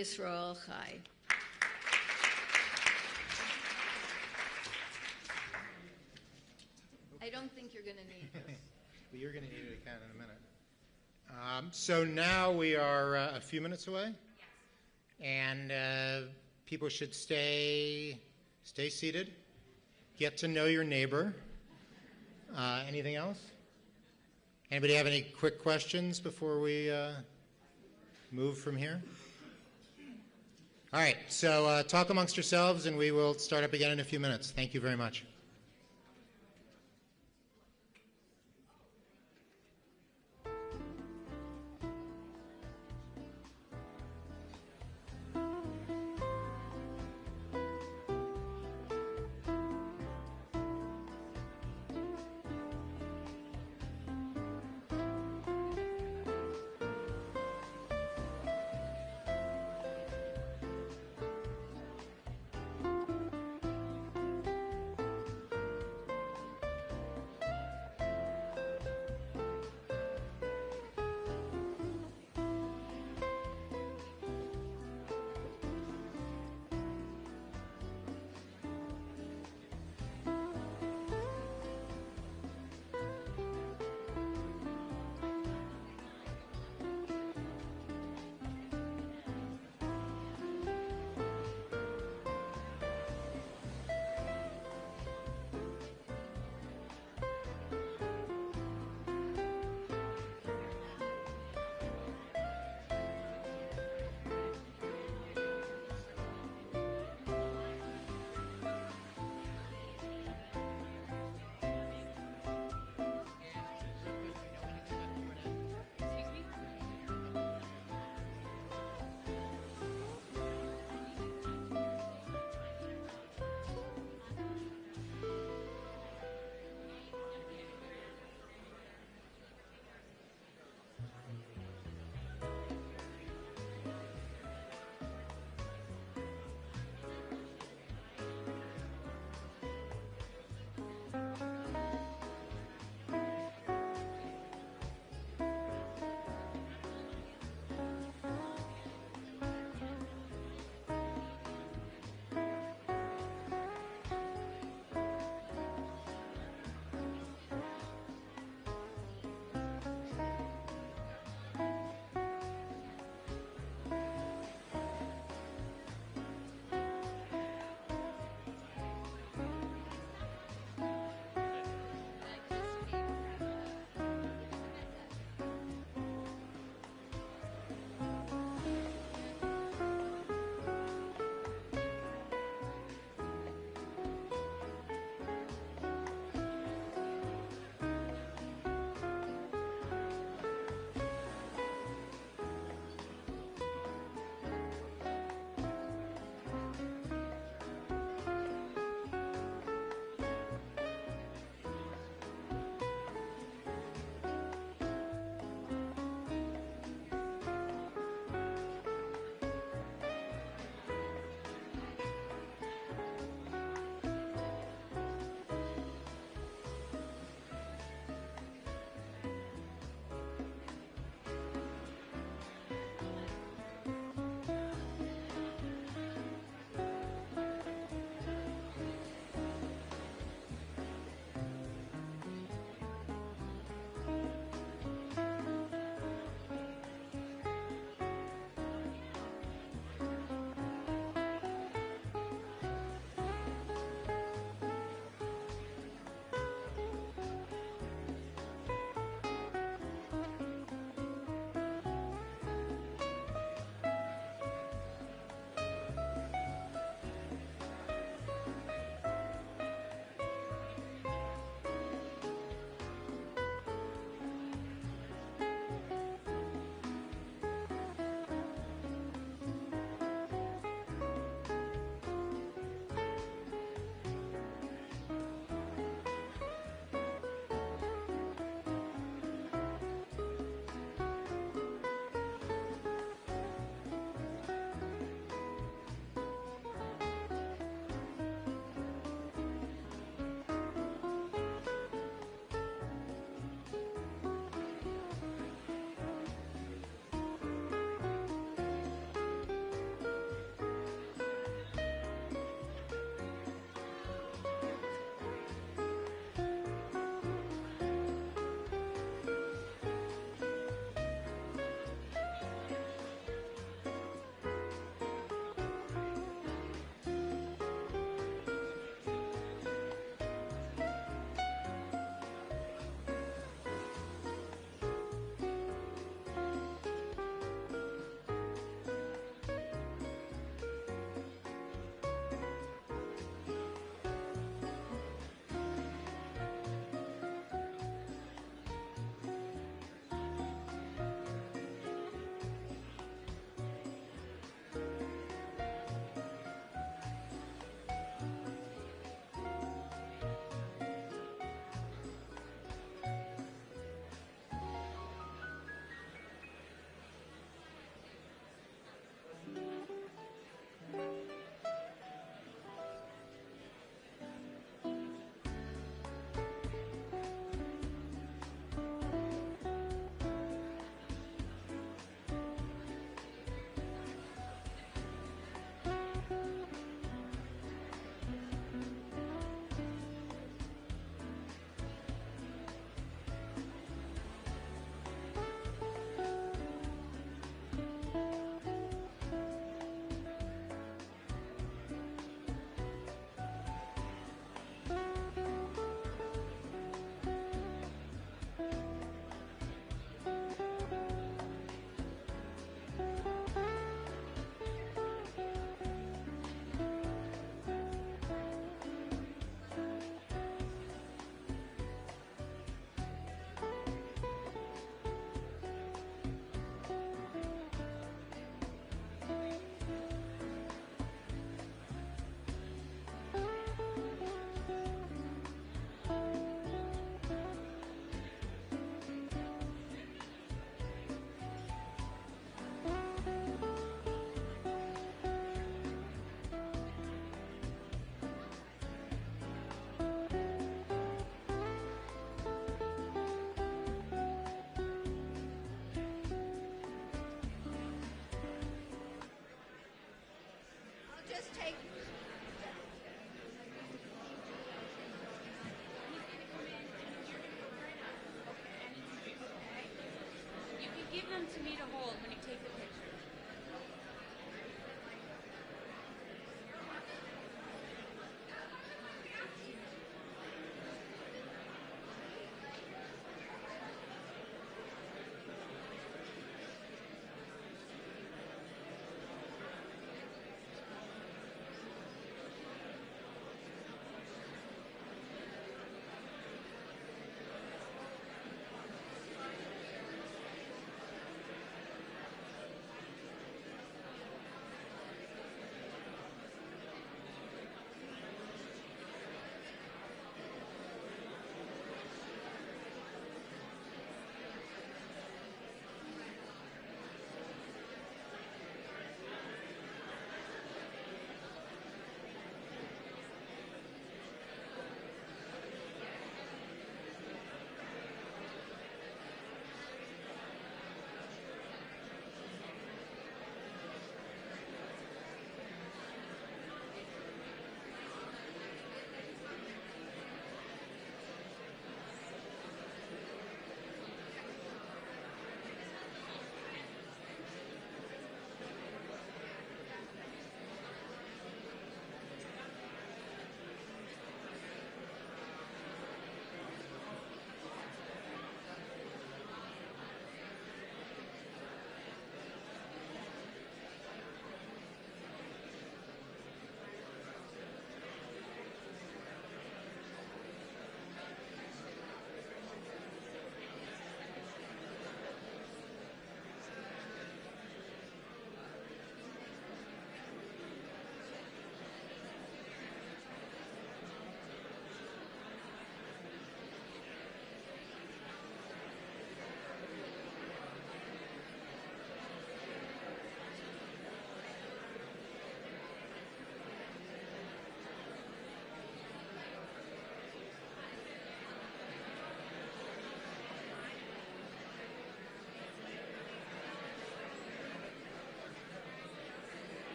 Yisrael Chai. I don't think you're going to need this. Well, you're going to need it again in a minute. So now we are a few minutes away. Yes. And people should stay seated. Get to know your neighbor. Anything else? Anybody have any quick questions before we move from here? All right, so talk amongst yourselves, and we will start up again in a few minutes. Thank you very much.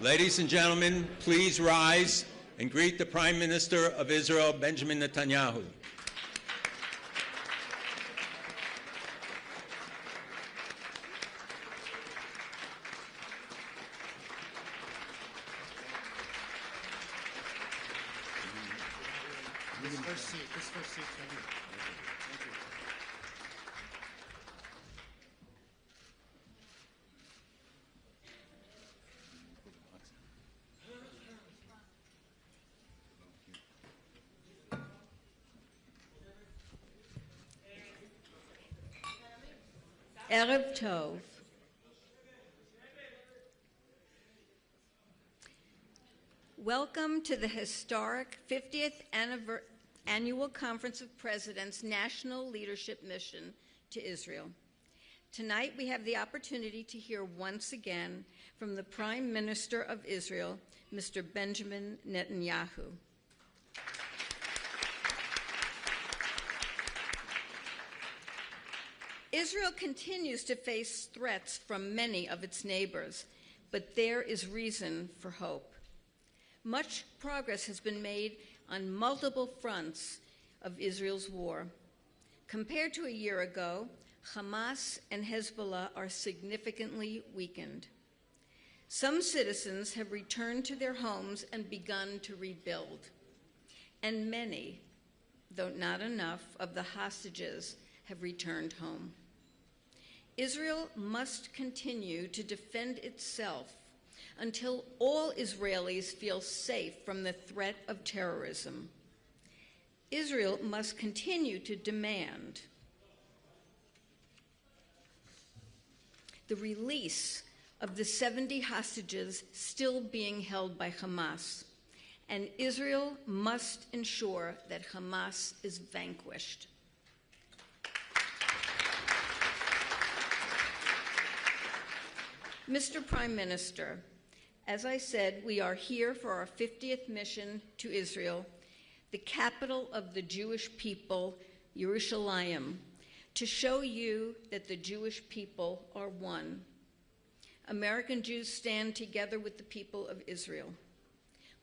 Ladies and gentlemen, please rise and greet the Prime Minister of Israel, Benjamin Netanyahu. This first seat for you. Erev Tov. Welcome to the historic 50th Annual Conference of Presidents National Leadership Mission to Israel. Tonight we have the opportunity to hear once again from the Prime Minister of Israel, Mr. Benjamin Netanyahu. Israel continues to face threats from many of its neighbors, but there is reason for hope. Much progress has been made on multiple fronts of Israel's war. Compared to a year ago, Hamas and Hezbollah are significantly weakened. Some citizens have returned to their homes and begun to rebuild. And many, though not enough, of the hostages have returned home. Israel must continue to defend itself until all Israelis feel safe from the threat of terrorism. Israel must continue to demand the release of the 70 hostages still being held by Hamas, and Israel must ensure that Hamas is vanquished. Mr. Prime Minister, as I said, we are here for our 50th mission to Israel, the capital of the Jewish people, ERUSALEM, to show you that the Jewish people are one. American Jews stand together with the people of Israel.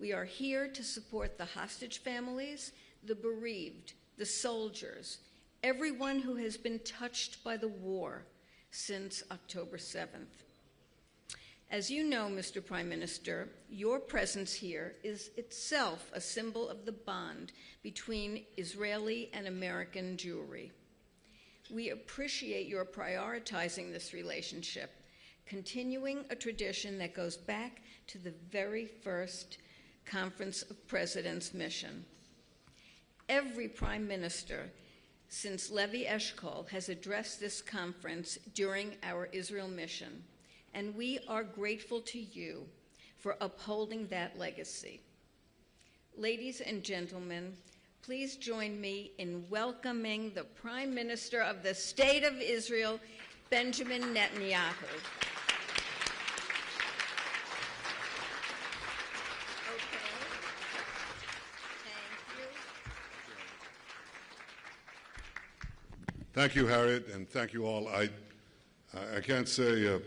We are here to support the hostage families, the bereaved, the soldiers, everyone who has been touched by the war since October 7th. As you know, Mr. Prime Minister, your presence here is itself a symbol of the bond between Israeli and American Jewry. We appreciate your prioritizing this relationship, continuing a tradition that goes back to the very first Conference of Presidents mission. Every Prime Minister since Levi Eshkol has addressed this conference during our Israel mission, and we are grateful to you for upholding that legacy. Ladies and gentlemen, please join me in welcoming the Prime Minister of the State of Israel, Benjamin Netanyahu. Okay. Thank you. Thank you, Harriet, and thank you all. I can't say,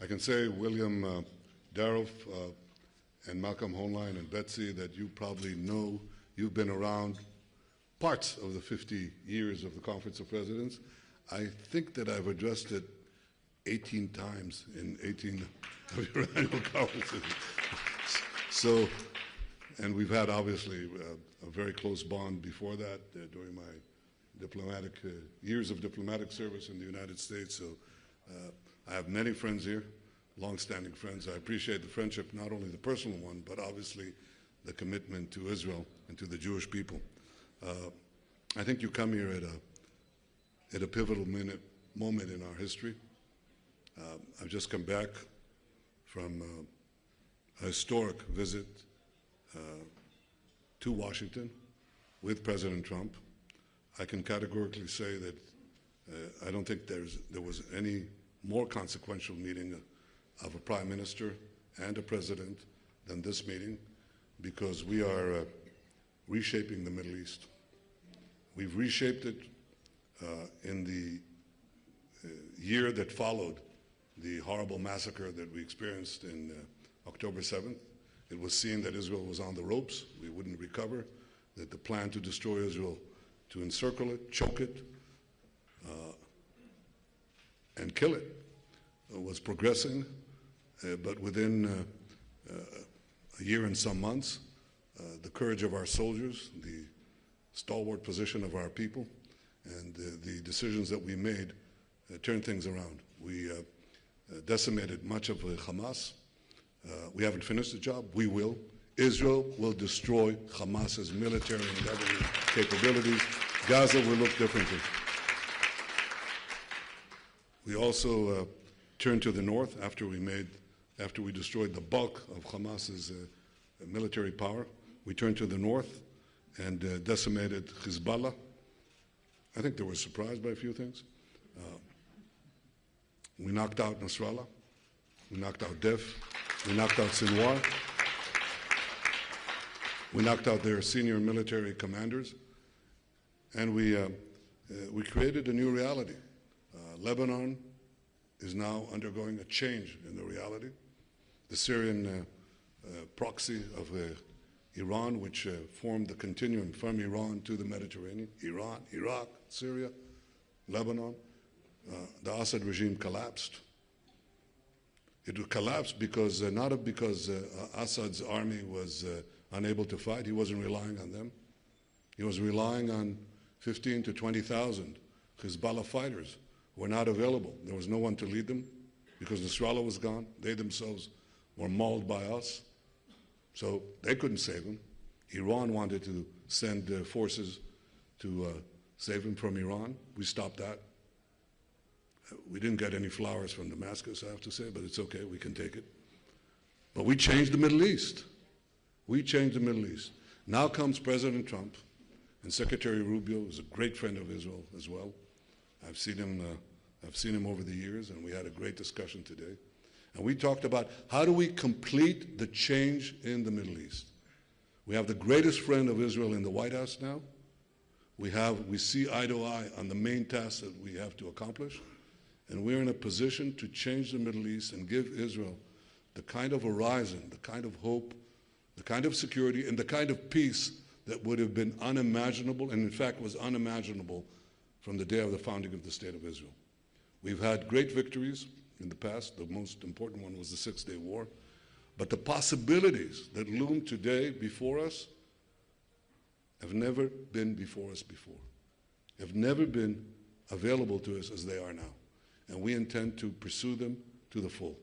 I can say, William Daroff and Malcolm Hoenlein and Betsy, that you probably know, you've been around parts of the 50 years of the Conference of Presidents. I think that I've addressed it 18 times in 18 of your annual conferences. So, and we've had obviously a very close bond before that during my diplomatic years of diplomatic service in the United States. So I have many friends here, long-standing friends. I appreciate the friendship, not only the personal one, but obviously the commitment to Israel and to the Jewish people. I think you come here at a pivotal moment in our history. I've just come back from a historic visit to Washington with President Trump. I can categorically say that I don't think there was any more consequential meeting of a prime minister and a president than this meeting, because we are reshaping the Middle East. We've reshaped it in the year that followed the horrible massacre that we experienced in October 7th. It was seen that Israel was on the ropes, we wouldn't recover, that the plan to destroy Israel, to encircle it, choke it, and kill it was progressing, but within a year and some months, the courage of our soldiers, the stalwart position of our people, and the decisions that we made turned things around. We decimated much of Hamas. We haven't finished the job. We will. Israel will destroy Hamas's military and government capabilities. Gaza will look differently. We also turned to the north after we destroyed the bulk of Hamas's military power. We turned to the north and decimated Hezbollah. I think they were surprised by a few things. We knocked out Nasrallah. We knocked out Def. We knocked out Sinwar. We knocked out their senior military commanders. And we created a new reality. Lebanon is now undergoing a change in the reality. The Syrian proxy of Iran, which formed the continuum from Iran to the Mediterranean, Iran, Iraq, Syria, Lebanon. The Assad regime collapsed. It collapsed because, not because Assad's army was unable to fight. He wasn't relying on them. He was relying on 15 to 20,000 Hezbollah fighters who were not available. There was no one to lead them because Nasrallah was gone. They themselves were mauled by us. So they couldn't save him. Iran wanted to send forces to save him from Iran. We stopped that. We didn't get any flowers from Damascus, I have to say, but it's okay, we can take it. But we changed the Middle East. We changed the Middle East. Now comes President Trump, and Secretary Rubio is a great friend of Israel as well. I've seen him over the years, and we had a great discussion today. And we talked about how do we complete the change in the Middle East. We have the greatest friend of Israel in the White House now. We see eye to eye on the main tasks that we have to accomplish. And we're in a position to change the Middle East and give Israel the kind of horizon, the kind of hope, the kind of security, and the kind of peace that would have been unimaginable, and in fact was unimaginable from the day of the founding of the State of Israel. We've had great victories in the past. The most important one was the Six-Day War. But the possibilities that loom today before us have never been before us before, have never been available to us as they are now. And we intend to pursue them to the full.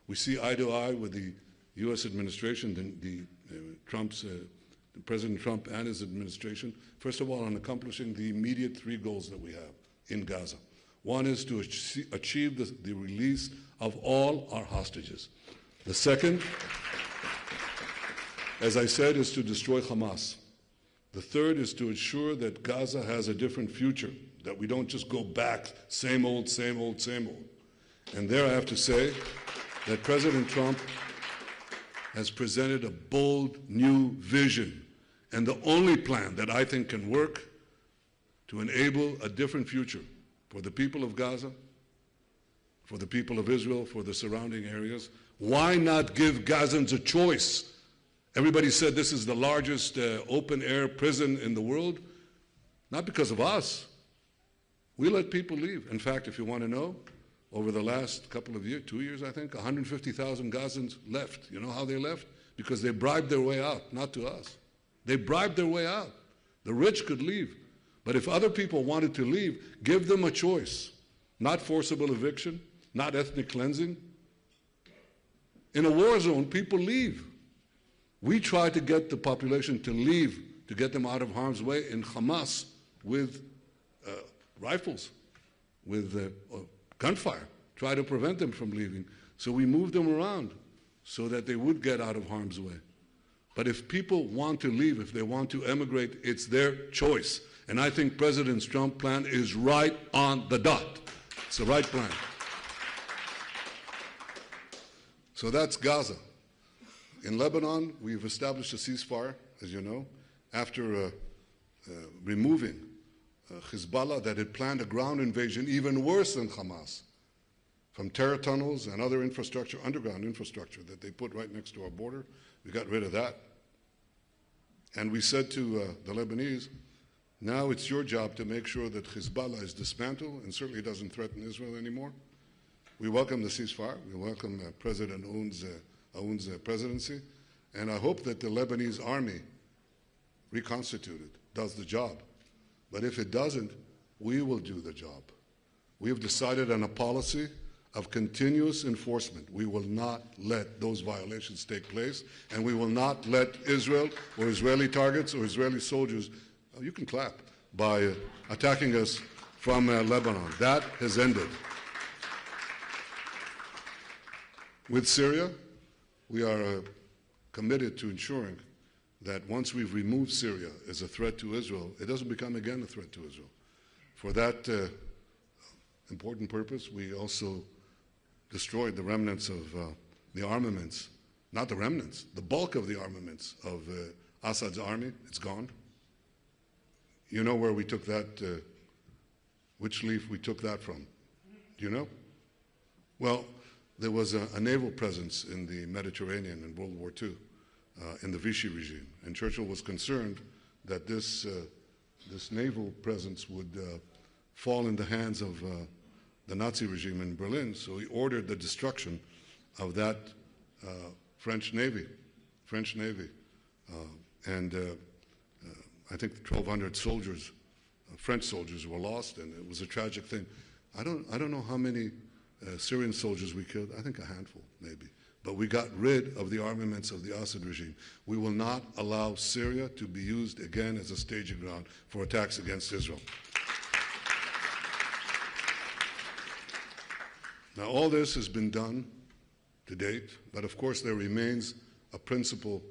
We see eye to eye with the U.S. administration, President Trump and his administration, first of all, on accomplishing the immediate three goals that we have in Gaza. One is to achieve the release of all our hostages. The second, as I said, is to destroy Hamas. The third is to ensure that Gaza has a different future, that we don't just go back, same old, same old, same old. And there I have to say that President Trump has presented a bold new vision and the only plan that I think can work to enable a different future for the people of Gaza, for the people of Israel, for the surrounding areas. Why not give Gazans a choice? Everybody said this is the largest open-air prison in the world. Not because of us. We let people leave. In fact, if you want to know, over the last couple of years, 2 years I think, 150,000 Gazans left. You know how they left? Because they bribed their way out, not to us. They bribed their way out. The rich could leave. But if other people wanted to leave, give them a choice. Not forcible eviction, not ethnic cleansing. In a war zone, people leave. We try to get the population to leave, to get them out of harm's way in Hamas with rifles, with gunfire, try to prevent them from leaving. So we move them around so that they would get out of harm's way. But if people want to leave, if they want to emigrate, it's their choice. And I think President Trump's plan is right on the dot. It's the right plan. So that's Gaza. In Lebanon, we've established a ceasefire, as you know, after removing Hezbollah that had planned a ground invasion even worse than Hamas from terror tunnels and other infrastructure, underground infrastructure that they put right next to our border. We got rid of that. And we said to the Lebanese, now it's your job to make sure that Hezbollah is dismantled and certainly doesn't threaten Israel anymore. We welcome the ceasefire. We welcome President Aoun's presidency. And I hope that the Lebanese army, reconstituted, does the job. But if it doesn't, we will do the job. We have decided on a policy of continuous enforcement. We will not let those violations take place, and we will not let Israel or Israeli targets or Israeli soldiers, oh, you can clap, by attacking us from Lebanon. That has ended. With Syria, we are committed to ensuring that once we've removed Syria as a threat to Israel, it doesn't become again a threat to Israel. For that important purpose, we also destroyed the remnants of the armaments, not the remnants, the bulk of the armaments of Assad's army. It's gone. You know where we took that, which leaf we took that from? Do you know? Well, there was a naval presence in the Mediterranean in World War II, in the Vichy regime, and Churchill was concerned that this naval presence would fall in the hands of the Nazi regime in Berlin, so he ordered the destruction of that French Navy. And I think 1,200 soldiers, French soldiers, were lost, and it was a tragic thing. I don't know how many Syrian soldiers we killed. I think a handful, maybe. But we got rid of the armaments of the Assad regime. We will not allow Syria to be used again as a staging ground for attacks against Israel. Now, all this has been done to date, but of course there remains a principal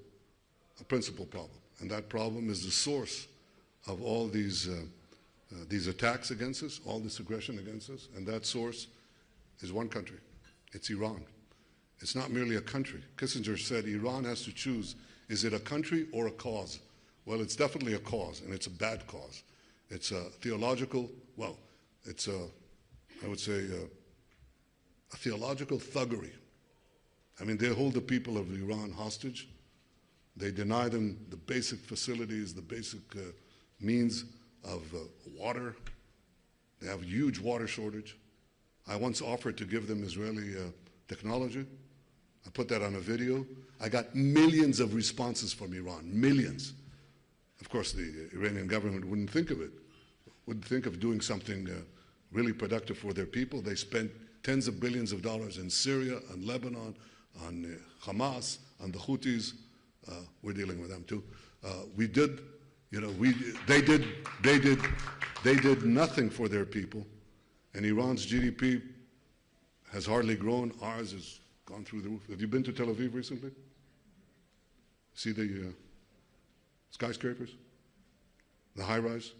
problem, and that problem is the source of all these attacks against us, all this aggression against us, and that source is one country. It's Iran. It's not merely a country. Kissinger said Iran has to choose, is it a country or a cause? Well, it's definitely a cause, and it's a bad cause. It's a theological, well, it's a, I would say, a theological thuggery. I mean, they hold the people of Iran hostage. They deny them the basic facilities, the basic means of water. They have a huge water shortage. I once offered to give them Israeli technology. I put that on a video. I got millions of responses from Iran, millions. Of course, the Iranian government wouldn't think of it, wouldn't think of doing something really productive for their people. They spent tens of billions of dollars in Syria, on Lebanon, on Hamas, on the Houthis. We're dealing with them too. They did nothing for their people, and Iran's GDP has hardly grown. Ours has gone through the roof. Have you been to Tel Aviv recently? See the skyscrapers, the high-rise?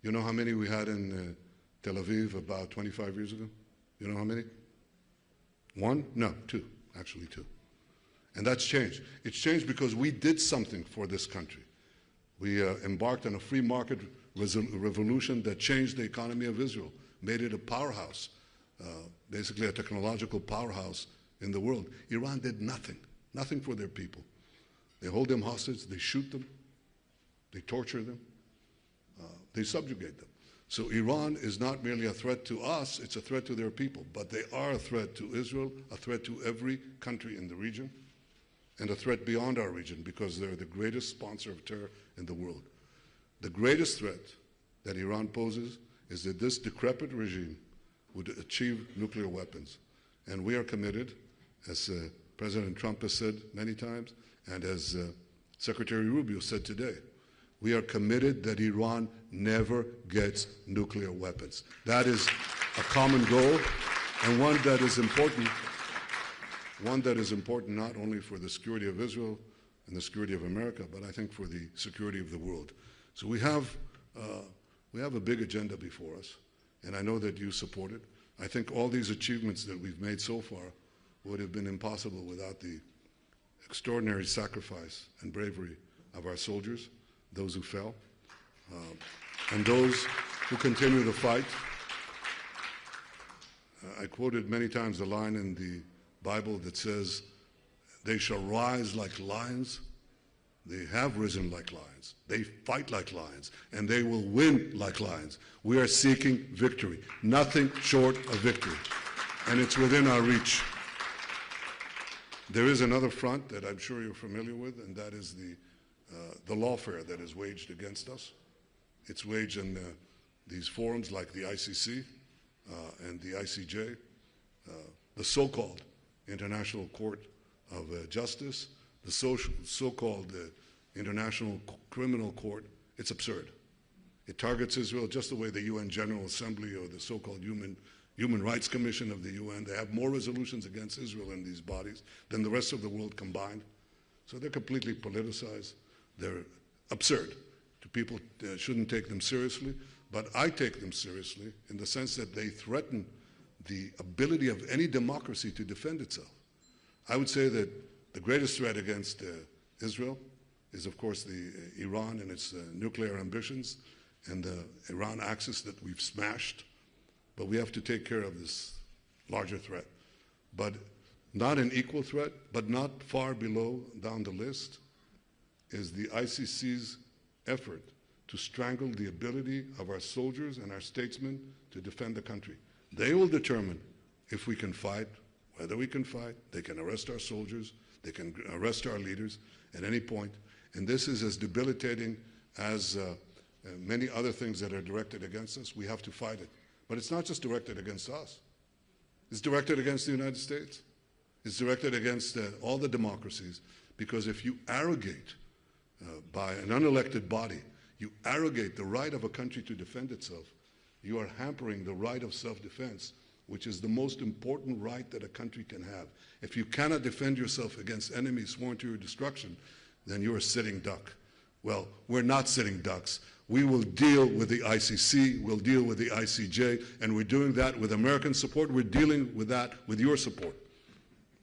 You know how many we had in Tel Aviv about 25 years ago? You know how many? One? No, two. Actually, two. And that's changed. It's changed because we did something for this country. We embarked on a free market revolution that changed the economy of Israel, made it a powerhouse, basically a technological powerhouse in the world. Iran did nothing, nothing for their people. They hold them hostage, they shoot them, they torture them, they subjugate them. So Iran is not merely a threat to us, it's a threat to their people, but they are a threat to Israel, a threat to every country in the region, and a threat beyond our region because they're the greatest sponsor of terror in the world. The greatest threat that Iran poses is that this decrepit regime would achieve nuclear weapons. And we are committed, as President Trump has said many times, and as Secretary Rubio said today, we are committed that Iran never gets nuclear weapons. That is a common goal, and one that is important not only for the security of Israel and the security of America, but I think for the security of the world. So we have a big agenda before us, and I know that you support it. I think all these achievements that we've made so far would have been impossible without the extraordinary sacrifice and bravery of our soldiers, those who fell, and those who continue to fight. I quoted many times the line in the Bible that says, "They shall rise like lions. They have risen like lions. They fight like lions, and they will win like lions." We are seeking victory, nothing short of victory, and it's within our reach. There is another front that I'm sure you're familiar with, and that is the lawfare that is waged against us. It's waged in these forums like the ICC and the ICJ, the so-called International Court of Justice, the so-called International Criminal Court. It's absurd. It targets Israel just the way the UN General Assembly or the so-called Human Rights Commission of the UN, they have more resolutions against Israel in these bodies than the rest of the world combined. So they're completely politicized. They're absurd. People shouldn't take them seriously, but I take them seriously in the sense that they threaten the ability of any democracy to defend itself. I would say that the greatest threat against Israel is, of course, Iran and its nuclear ambitions and the Iran axis that we've smashed. But we have to take care of this larger threat. But not an equal threat, but not far below down the list, is the ICC's effort to strangle the ability of our soldiers and our statesmen to defend the country. They will determine if we can fight, whether we can fight. They can arrest our soldiers. They can arrest our leaders at any point. And this is as debilitating as many other things that are directed against us. We have to fight it. But it's not just directed against us. It's directed against the United States. It's directed against all the democracies, because if you arrogate by an unelected body, you arrogate the right of a country to defend itself, you are hampering the right of self-defense, which is the most important right that a country can have. If you cannot defend yourself against enemies sworn to your destruction, then you're a sitting duck. Well, we're not sitting ducks. We will deal with the ICC, we'll deal with the ICJ, and we're doing that with American support. We're dealing with that with your support.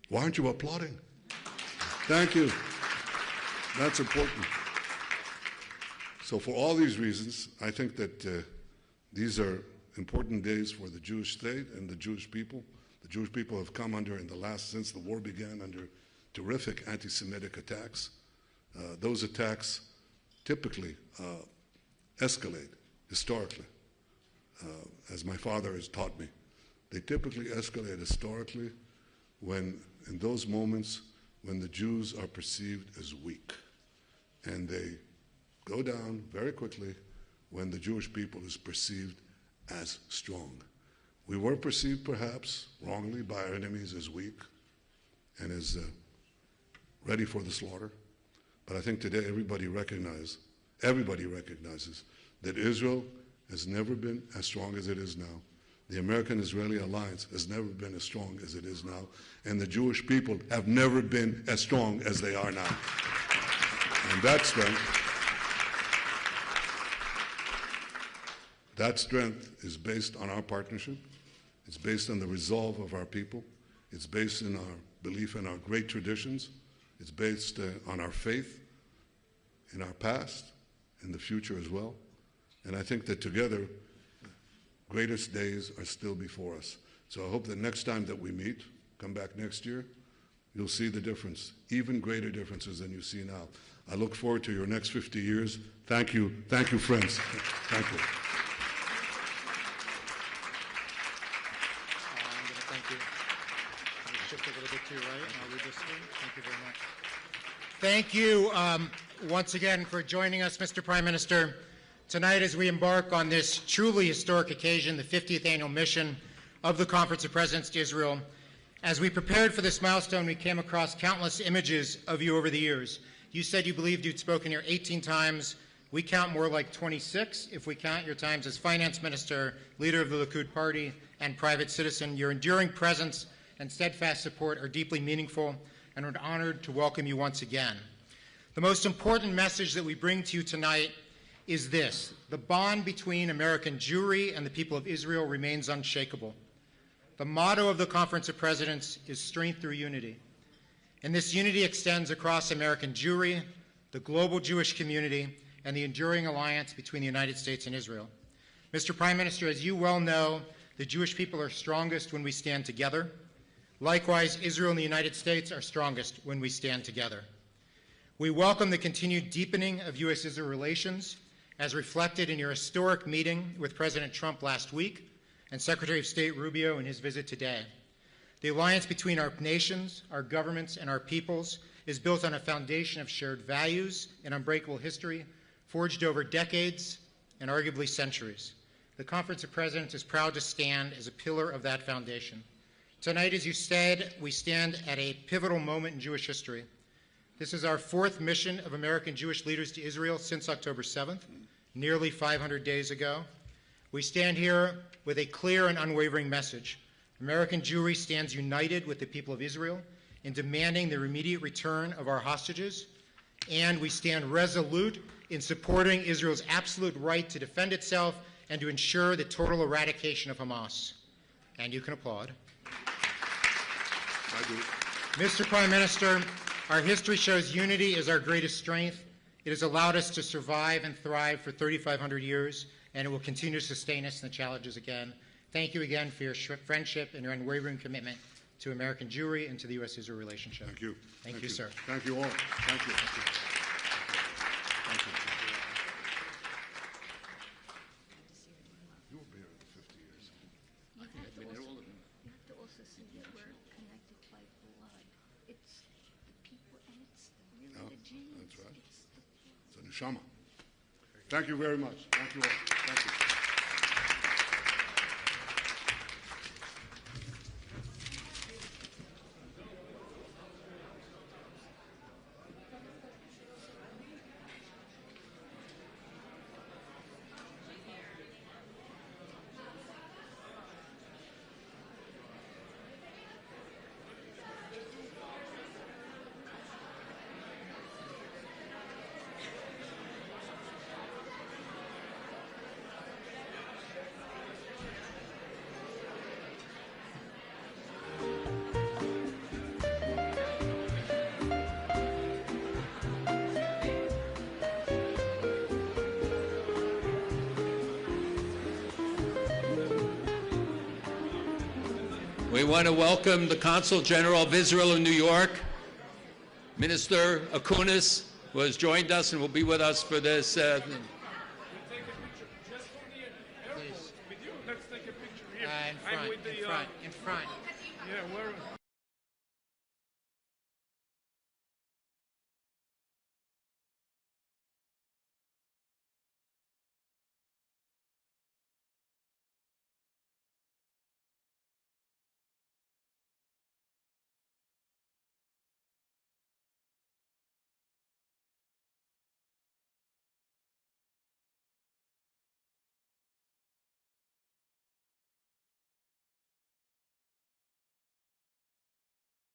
Why aren't you applauding? Thank you. That's important. So for all these reasons, I think that these are important days for the Jewish state and the Jewish people. The Jewish people have come under, since the war began, under terrific anti-Semitic attacks. Those attacks typically escalate historically, as my father has taught me. They typically escalate historically in those moments when the Jews are perceived as weak. And they go down very quickly when the Jewish people is perceived as strong. We were perceived perhaps wrongly by our enemies as weak and as ready for the slaughter. But I think today everybody recognizes that Israel has never been as strong as it is now. The American-Israeli alliance has never been as strong as it is now. And the Jewish people have never been as strong as they are now. And that strength is based on our partnership. It's based on the resolve of our people. It's based in our belief in our great traditions. It's based on our faith in our past, in the future as well. And I think that together, greatest days are still before us. So I hope that next time that we meet, come back next year, you'll see the difference, even greater differences than you see now. I look forward to your next 50 years. Thank you, friends. Thank you. I'm going to thank you. Let me shift a little bit to your right, and I'll read this thing. Thank you very much. Thank you once again for joining us, Mr. Prime Minister. Tonight, as we embark on this truly historic occasion, the 50th annual mission of the Conference of Presidents to Israel, as we prepared for this milestone, we came across countless images of you over the years. You said you believed you'd spoken here 18 times. We count more like 26 if we count your times as finance minister, leader of the Likud party, and private citizen. Your enduring presence and steadfast support are deeply meaningful, and we're honored to welcome you once again. The most important message that we bring to you tonight is this: the bond between American Jewry and the people of Israel remains unshakable. The motto of the Conference of Presidents is strength through unity. And this unity extends across American Jewry, the global Jewish community, and the enduring alliance between the United States and Israel. Mr. Prime Minister, as you well know, The Jewish people are strongest when we stand together. Likewise, Israel and the United States are strongest when we stand together. We welcome the continued deepening of U.S.-Israel relations, as reflected in your historic meeting with President Trump last week and Secretary of State Rubio in his visit today. The alliance between our nations, our governments, and our peoples is built on a foundation of shared values and unbreakable history, forged over decades and arguably centuries. The Conference of Presidents is proud to stand as a pillar of that foundation. Tonight, as you said, we stand at a pivotal moment in Jewish history. This is our fourth mission of American Jewish leaders to Israel since October 7th, nearly 500 days ago. We stand here with a clear and unwavering message. American Jewry stands united with the people of Israel in demanding the immediate return of our hostages, and we stand resolute in supporting Israel's absolute right to defend itself and to ensure the total eradication of Hamas. And you can applaud. I do. Mr. Prime Minister, our history shows unity is our greatest strength. It has allowed us to survive and thrive for 3,500 years, and it will continue to sustain us in the challenges again. Thank you again for your friendship and your unwavering commitment to American Jewry and to the U.S.-Israel relationship. Thank you. Thank you, sir. Thank you all. Thank you. Thank you. Thank you. You will be here in 50 years. You have to also see that we're connected by blood. It's the people, and it's really Yeah, the genes. that's right. It's the It's a neshama. Thank you very much. Thank you all. Thank you. We want to welcome the Consul General of Israel in New York, Minister Akunis, who has joined us and will be with us for this. Please. Let's take a picture here. In front, in front. Yeah, where?